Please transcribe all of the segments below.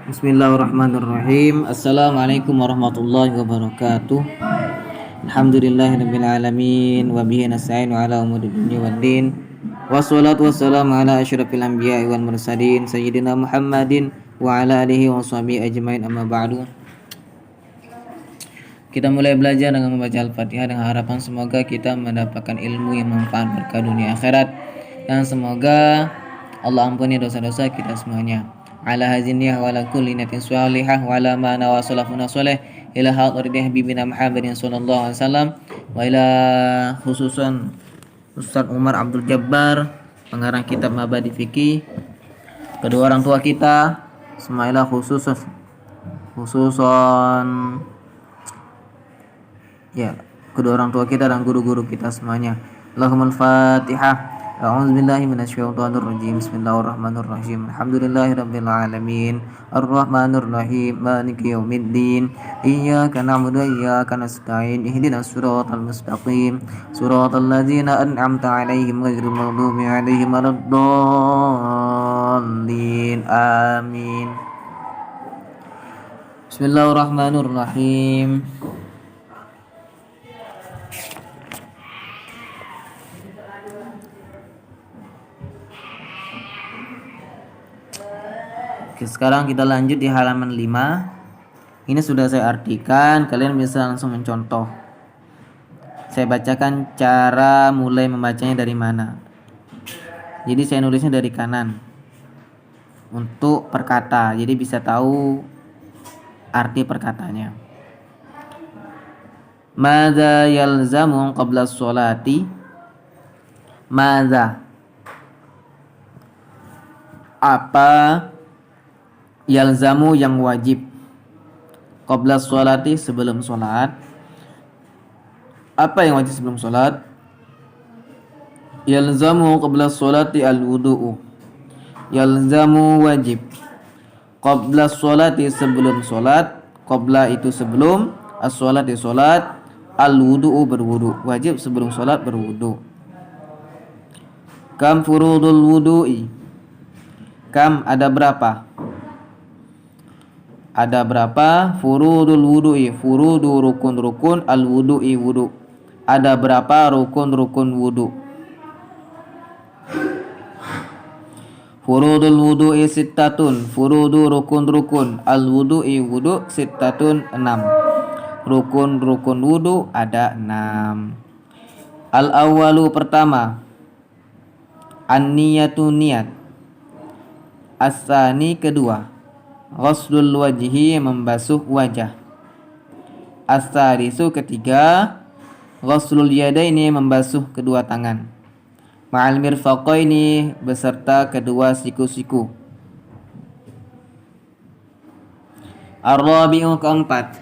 Bismillahirrahmanirrahim. Assalamualaikum warahmatullahi wabarakatuh. Alhamdulillahirabbil alamin wa bihi nasta'inu ala umuri dunya waddin. Wassalatu wassalamu ala asyrafil anbiya'i wal mursalin sayyidina Muhammadin wa ala alihi wa sahbihi ajmain, amma ba'du. Kita mulai belajar dengan membaca Al-Fatihah dengan harapan semoga kita mendapatkan ilmu yang manfaat berkah dunia akhirat, dan semoga Allah ampuni dosa-dosa kita semuanya. Ala haziniyah wa ala kulli niyatin shalihah wa ala ma nawa salafuna shalih ila hadrati habibina Muhammadin sallallahu alaihi wasallam wa ila khususan Ustaz Umar Abdul Jabbar, pengarang kitab Mabadi Fikih, kedua orang tua kita, semailah khususan kedua orang tua kita dan guru-guru kita semuanya. Allahumma al-Fatihah. A'udzubillahi minasyaitonir rajim. Bismillahirrahmanirrahim. Alhamdulillahirabbil alamin. Arrahmanir rahim. Maliki yaumiddin. Iyyaka na'budu wa iyyaka nasta'in. Ihdinas siratal mustaqim. Siratal ladzina an'amta 'alaihim ghairil maghdubi 'alaihim waladdallin. Amin. Bismillahirrahmanirrahim. Oke, sekarang kita lanjut di halaman 5. Ini sudah saya artikan, kalian bisa langsung mencontoh. Saya bacakan cara mulai membacanya dari mana. Jadi saya nulisnya dari kanan untuk perkata, jadi bisa tahu arti perkatanya. Madza yalzamu qabla sholati. Madza, apa yalzamu yang wajib, qabla sholati sebelum sholat. Apa yang wajib sebelum sholat? Yalzamu qabla sholati al-wudu'u. Yalzamu wajib, qabla sholati sebelum sholat. Qabla itu sebelum, as-sholati sholat, al-wudu'u berwudu. Wajib sebelum sholat berwudu. Kam furudul wudu'i. Kam ada berapa? Ada berapa? Furudul wudu'i, furudu rukun-rukun, al wudu'i wudu. Ada berapa rukun-rukun wudu? Furudul wudu'i sittatun, furudu rukun-rukun, al wudu'i wudu sittatun 6. Rukun-rukun wudu ada 6. Al awwalu pertama, an-niyatu niat. As-sani kedua, ghuslul wajhi membasuh wajah. As-salisu ketiga, ghuslul yadaini membasuh kedua tangan. Ma'al mirfaqaini beserta kedua siku-siku. Ar-rabi'u keempat,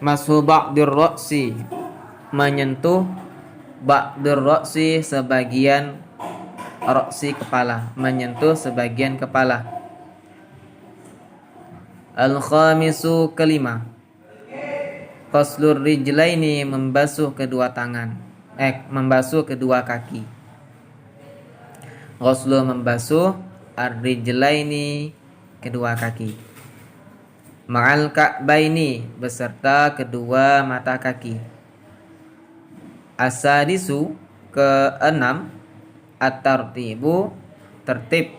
mashu ba'dir ra'si menyentuh ba'dir ra'si sebagian ra'si kepala, menyentuh sebagian kepala. Al-khamisu kelima, ghuslur rijlaini membasuh kedua tangan, membasuh kedua kaki. Ghuslu membasuh ar-rijlaini kedua kaki. Ma'al ka'baini beserta kedua mata kaki. As-sadisu keenam, at-tartibu tertib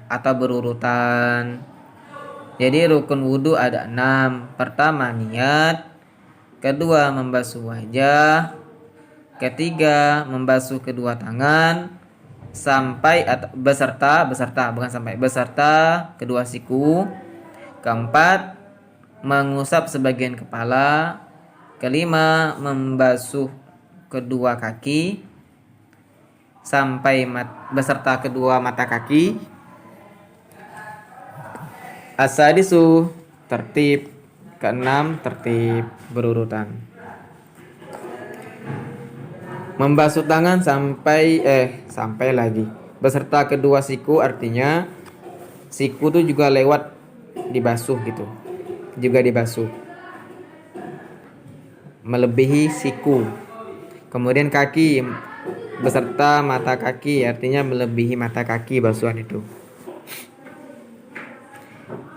atau berurutan. Jadi rukun wudu ada 6. Pertama niat, kedua membasuh wajah, ketiga membasuh kedua tangan sampai beserta kedua siku, keempat mengusap sebagian kepala, kelima membasuh kedua kaki sampai beserta kedua mata kaki. As-sadisu tertib, keenam tertib berurutan. Membasuh tangan sampai lagi beserta kedua siku, artinya siku itu juga lewat dibasuh gitu, juga dibasuh melebihi siku. Kemudian kaki beserta mata kaki, artinya melebihi mata kaki basuhan itu.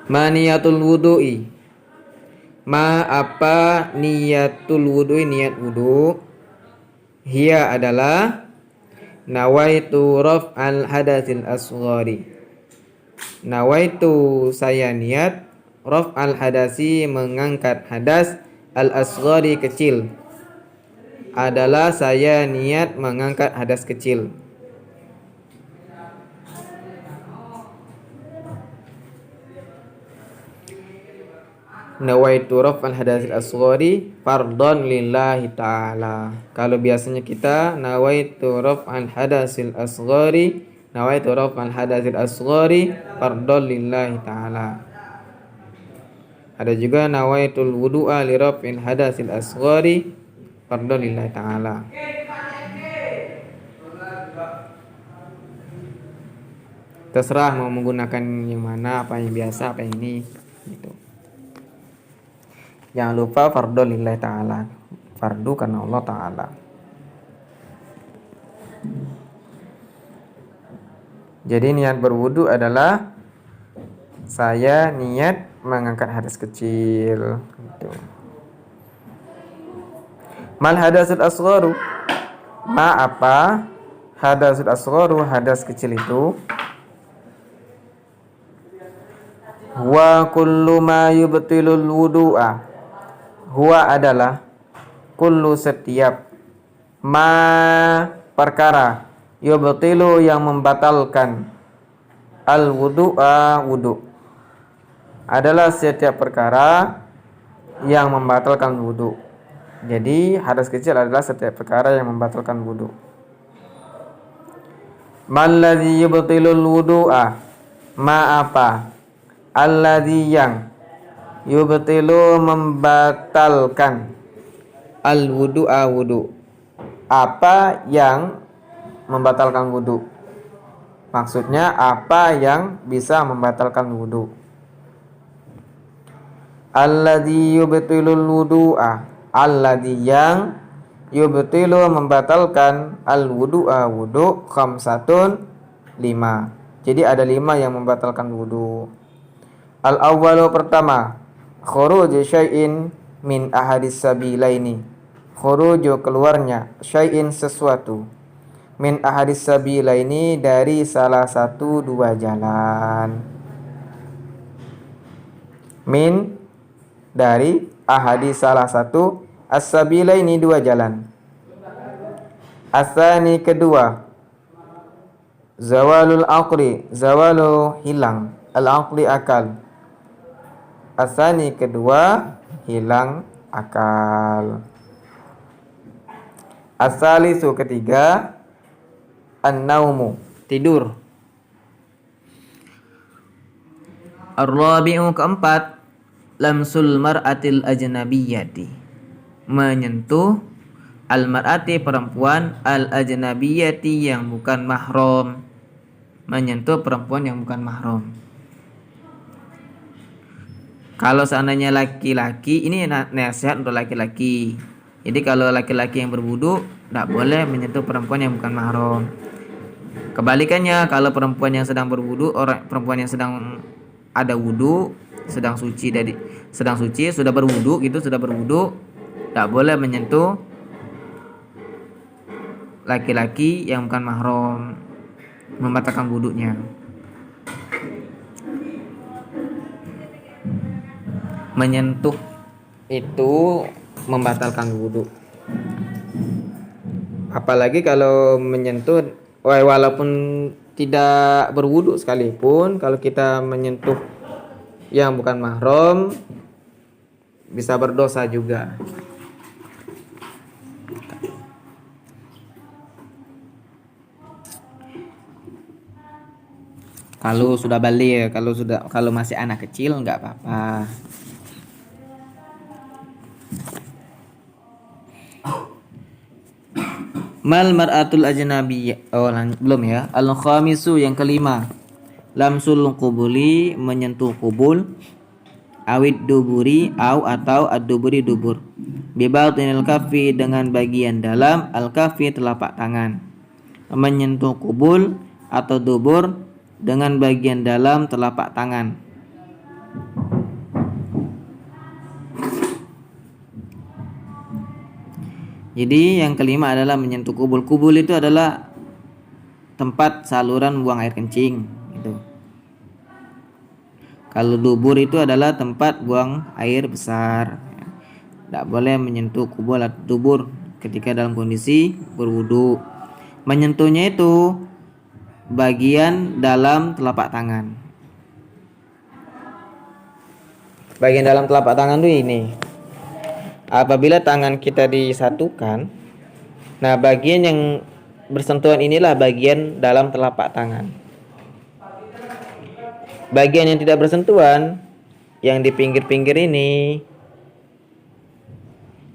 Ma niyatul wudu'i. Ma apa niyatul wudu'i, niat wudu. Hiya adalah nawaitu raf'al hadatsil asghari. Nawaitu saya niat raf'al hadasi mengangkat hadas al asghari kecil. Adalah saya niat mengangkat hadas kecil. Nawaitu raf'al hadasil asghari fardhon lillahi ta'ala. Kalau biasanya kita nawaitu raf'al hadasil asghari, nawaitu raf'al hadasil asghari fardhon lillahi ta'ala. Ada juga nawaitul wudu'a li raf'il hadasil asghari fardhon lillahi ta'ala. Terserah mau menggunakan yang mana, apa yang biasa, apa yang ini gitu. Jangan lupa fardu lillahi ta'ala. Fardu karena Allah ta'ala. Jadi niat berwudu adalah saya niat mengangkat hadas kecil gitu. Mal hadasul asgharu. Ma apa hadasul asgharu, hadas kecil itu? Wa kullu ma yubtilul wudu'a. Huwa adalah kullu setiap ma perkara yubtilu yang membatalkan al wudu'a wudu. Adalah setiap perkara yang membatalkan wudu. Jadi hadas kecil adalah setiap perkara yang membatalkan wudu. Malladzi yubtilul wudu'a. Ma apa? Alladzi yang yubtilu membatalkan al wudu'a wudu. Apa yang membatalkan wudu? Maksudnya apa yang bisa membatalkan wudu? Alladzi yubtilul wudu'a. Alladzi yang yubtilu membatalkan al wudu'a wudu khamsatun 5. Jadi ada 5 yang membatalkan wudu. Al awwalu pertama, khuruj syai'in min ahadis sabilaini. Khuruj keluarnya syai'in sesuatu min ahadis sabilaini dari salah satu dua jalan. Min dari ahadis salah satu, as-sabilaini dua jalan. Asani kedua, zawalul aqli, zawalu hilang, al-aqli akal. Asani kedua, hilang akal. Asalisu ketiga, an-naumu, tidur. Ar-rabi'u keempat, lamsul mar'atil ajnabiyyati, menyentuh al-mar'ati perempuan al-ajnabiyyati yang bukan mahram. Menyentuh perempuan yang bukan mahram. Kalau seandainya laki-laki, ini nasihat untuk laki-laki. Jadi kalau laki-laki yang berwudu tidak boleh menyentuh perempuan yang bukan mahram. Kebalikannya, kalau perempuan yang sedang berwudu, perempuan yang sedang ada wudu, sedang suci sudah berwudu gitu, sudah berwudu, tidak boleh menyentuh laki-laki yang bukan mahram, membatalkan wudunya. Menyentuh itu membatalkan wudu. Apalagi kalau menyentuh walaupun tidak berwudu sekalipun, kalau kita menyentuh yang bukan mahram bisa berdosa juga. Kalau sudah balik, kalau masih anak kecil enggak apa-apa. Mal mar'atul ajnabiyyah. Belum ya. Al-khamisu yang kelima. Lamsul qubuli, menyentuh kubul. Awid duburi atau ad-duburi dubur. Bibatinil kafi, dengan bagian dalam al-kafi telapak tangan. Menyentuh kubul atau dubur dengan bagian dalam telapak tangan. Jadi yang kelima adalah menyentuh kubul. Kubul itu adalah tempat saluran buang air kencing gitu. Kalau dubur itu adalah tempat buang air besar. Tidak boleh menyentuh kubul atau dubur ketika dalam kondisi berwudu. Menyentuhnya itu bagian dalam telapak tangan. Bagian dalam telapak tangan itu ini. Apabila tangan kita disatukan, nah bagian yang bersentuhan inilah bagian dalam telapak tangan. Bagian yang tidak bersentuhan, yang di pinggir-pinggir ini,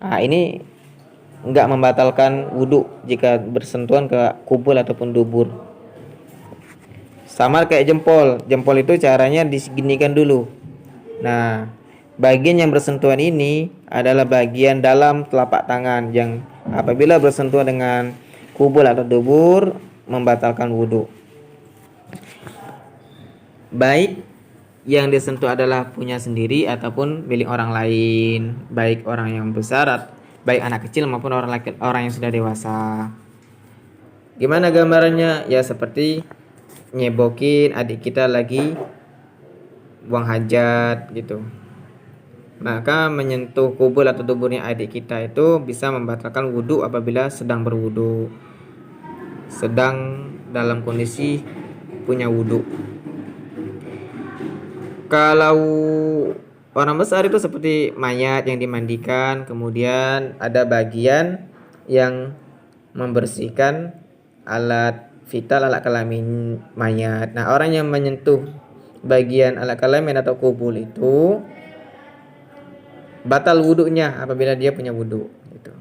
ini enggak membatalkan wudhu jika bersentuhan ke kubul ataupun dubur. Sama kayak jempol. Jempol itu caranya diseginikan dulu. Nah, bagian yang bersentuhan ini adalah bagian dalam telapak tangan yang apabila bersentuhan dengan kubul atau dubur membatalkan wudhu. Baik yang disentuh adalah punya sendiri ataupun milik orang lain, baik orang yang besar, baik anak kecil maupun orang yang sudah dewasa. Gimana gambarannya? Ya seperti nyebokin adik kita lagi buang hajat gitu. Maka menyentuh kubul atau duburnya adik kita itu bisa membatalkan wudhu apabila sedang berwudhu, sedang dalam kondisi punya wudhu. Kalau orang besar itu seperti mayat yang dimandikan, kemudian ada bagian yang membersihkan alat vital, alat kelamin mayat. Nah, orang yang menyentuh bagian alat kelamin atau kubul itu batal wudhunya apabila dia punya wudhu gitu.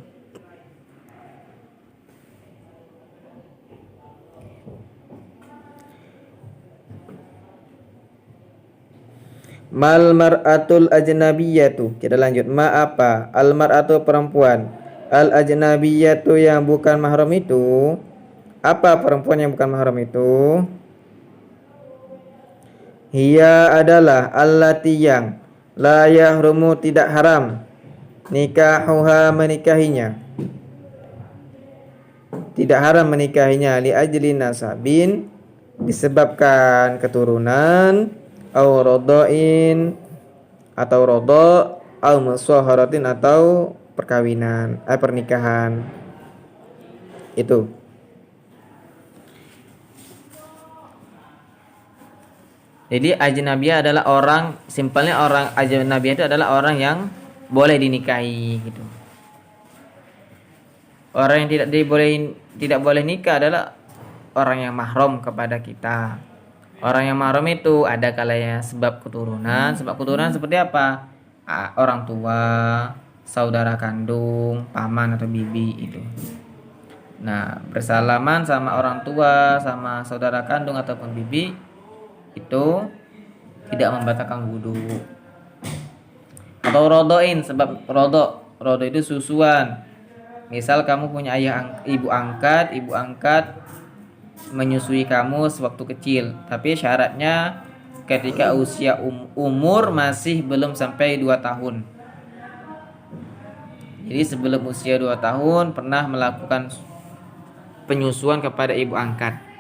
Mal mar'atul ajnabiyatu. Kita lanjut. Ma apa? Al mar'atu perempuan. Al ajnabiyatu yang bukan mahram itu. Apa perempuan yang bukan mahram itu? Hiya adalah allati yang la yahrumu tidak haram nikahuha menikahinya. Tidak haram menikahinya li ajli nasabin disebabkan keturunan au rodoin atau rodo au musaharatin atau perkawinan pernikahan itu. Jadi ajnabiyah adalah orang, simpelnya orang ajnabiyah itu adalah orang yang boleh dinikahi gitu. Orang yang tidak boleh nikah adalah orang yang mahram kepada kita. Orang yang mahram itu ada kalanya sebab keturunan. Sebab keturunan seperti apa? Orang tua, saudara kandung, paman atau bibi itu. Nah, bersalaman sama orang tua, sama saudara kandung ataupun bibi itu tidak membatalkan wudhu. Atau rodoin, sebab rodo itu susuan. Misal kamu punya ibu angkat menyusui kamu sewaktu kecil, tapi syaratnya ketika usia umur masih belum sampai 2 tahun. Jadi sebelum usia 2 tahun pernah melakukan penyusuan kepada ibu angkat.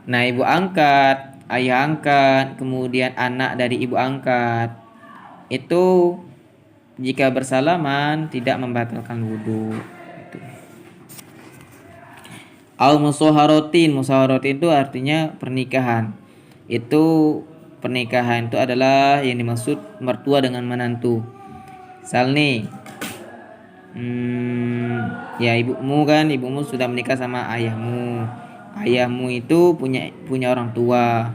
Nah, ibu angkat, ayah angkat, kemudian anak dari ibu angkat itu jika bersalaman tidak membatalkan wudhu. Au musaharatin itu artinya pernikahan. Itu pernikahan itu adalah yang dimaksud mertua dengan menantu. Misal nih, ya ibumu sudah menikah sama ayahmu. Ayahmu itu punya orang tua.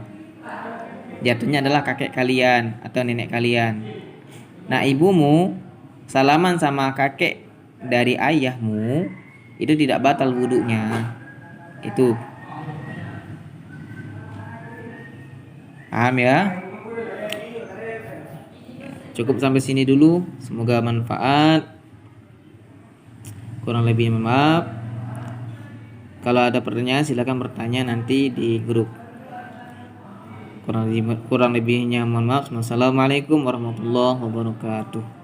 Jatuhnya adalah kakek kalian atau nenek kalian. Nah, ibumu salaman sama kakek dari ayahmu itu tidak batal wudhunya. Itu paham ya? Cukup sampai sini dulu. Semoga manfaat. Kurang lebih maaf. Kalau ada pertanyaan silakan bertanya nanti di grup. Kurang lebihnya mohon maaf. Wassalamualaikum warahmatullahi wabarakatuh.